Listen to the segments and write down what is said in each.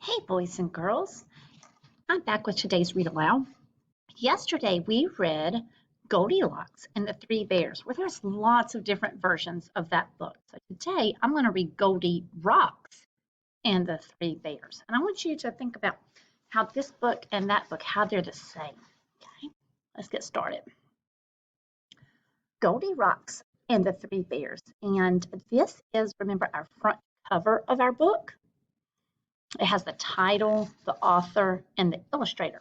Hey, boys and girls. I'm back with today's read aloud. Yesterday we read Goldilocks and the Three Bears, where there's lots of different versions of that book. So today I'm going to read Goldie Rocks and the Three Bears. And I want you to think about how this book and that book, how they're the same. Okay, let's get started. Goldie Rocks and the Three Bears. And this is, remember, our front cover of our book. It has the title, the author, and the illustrator.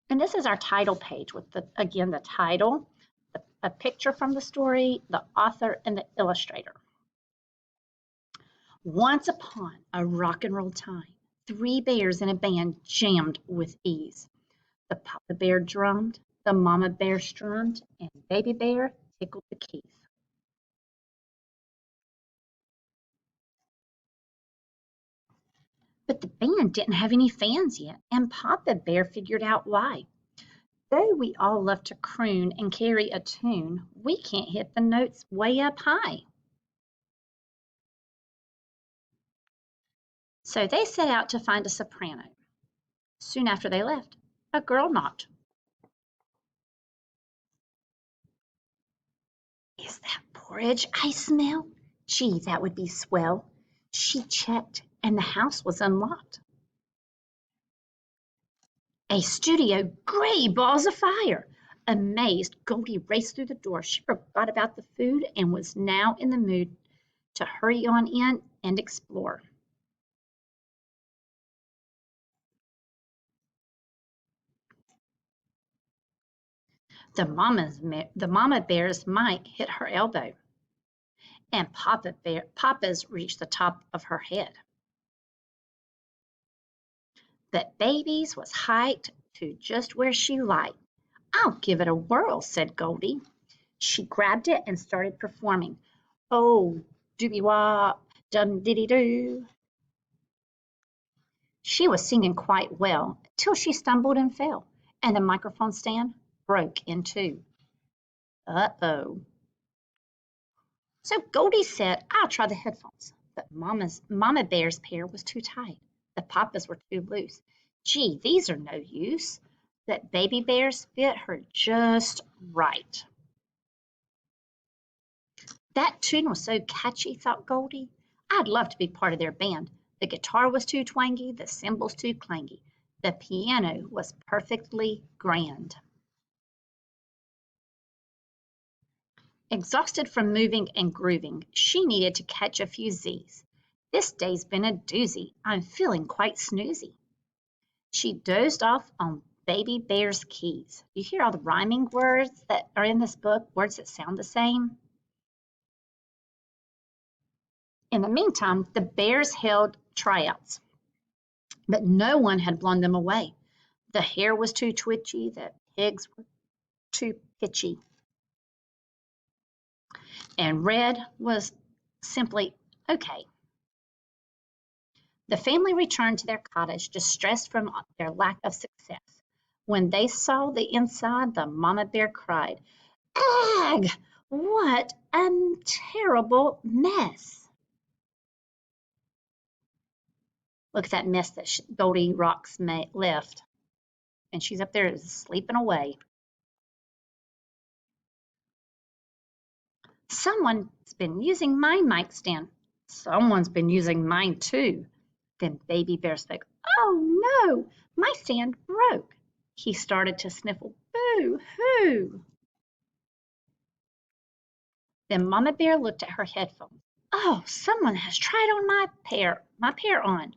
And this is our title page with, again, the title, a picture from the story, the author, and the illustrator. Once upon a rock and roll time, three bears in a band jammed with ease. The papa bear drummed, the mama bear strummed, and baby bear tickled the keys. But the band didn't have any fans yet, and Papa Bear figured out why. Though we all love to croon and carry a tune, we can't hit the notes way up high. So they set out to find a soprano. Soon after they left, a girl knocked. Is that porridge I smell? Gee, that would be swell. She checked, and the house was unlocked. A studio, gray balls of fire! Amazed, Goldie raced through the door. She forgot about the food and was now in the mood to hurry on in and explore. The mama bear's mic hit her elbow, and Papa's reached the top of her head. But Baby's was hiked to just where she liked. I'll give it a whirl, said Goldie. She grabbed it and started performing. Oh, doobie wop, dum diddy doo. She was singing quite well till she stumbled and fell, and the microphone stand broke in two. Uh-oh. So Goldie said, I'll try the headphones. But Mama Bear's pair was too tight. The Papa's were too loose. Gee, these are no use. But Baby Bear's fit her just right. That tune was so catchy, thought Goldie. I'd love to be part of their band. The guitar was too twangy, the cymbals too clangy. The piano was perfectly grand. Exhausted from moving and grooving, she needed to catch a few Z's. This day's been a doozy. I'm feeling quite snoozy. She dozed off on Baby Bear's keys. You hear all the rhyming words that are in this book, words that sound the same? In the meantime, the bears held tryouts, but no one had blown them away. The hair was too twitchy, the pigs were too pitchy, and Red was simply okay. The family returned to their cottage, distressed from their lack of success. When they saw the inside, the mama bear cried, Ag! What a terrible mess! Look at that mess that Goldie Rocks left. And she's up there sleeping away. Someone's been using my mic stand. Someone's been using mine too. Then Baby Bear spoke. Oh no, my stand broke. He started to sniffle. Boo-hoo. Then Mama Bear looked at her headphones. Oh, someone has tried on my pair on.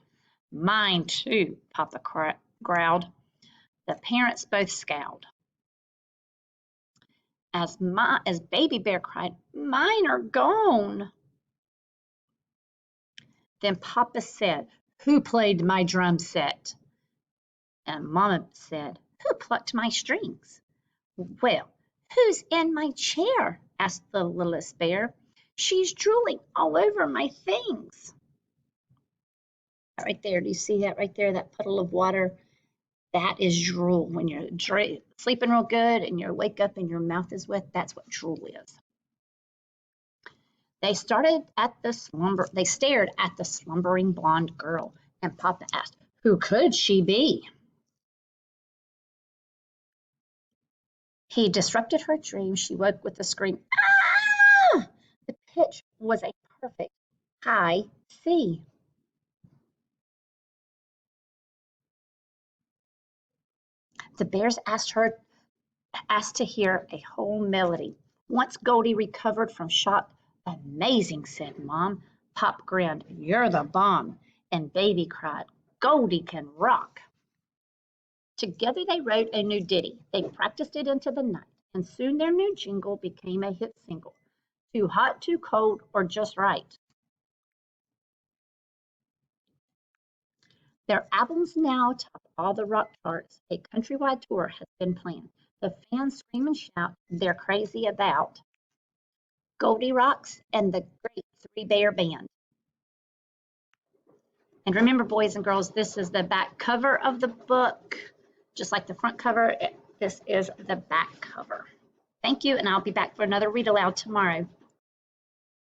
Mine too, Papa growled. The parents both scowled. As Baby Bear cried, mine are gone. Then Papa said, who played my drum set? And Mama said, who plucked my strings? Well, who's in my chair? Asked the littlest bear. She's drooling all over my things. Right there, do you see that right there, that puddle of water? That is drool. When you're sleeping real good and you wake up and your mouth is wet, that's what drool is. They stared at the slumbering blonde girl, and Papa asked, "Who could she be?" He disrupted her dream. She woke with a scream. Ah! The pitch was a perfect high C. The bears asked to hear a whole melody. Once Goldie recovered from shock, "Amazing," said Mom. Pop grinned, "You're the bomb." And Baby cried, "Goldie can rock." Together they wrote a new ditty. They practiced it into the night, and soon their new jingle became a hit single. Too hot, too cold, or just right. Their albums now top all the rock charts. A countrywide tour has been planned. The fans scream and shout they're crazy about Goldie Rocks and the Great Three Bear Band. And remember, boys and girls, this is the back cover of the book. Just like the front cover, this is the back cover. Thank you, and I'll be back for another read aloud tomorrow.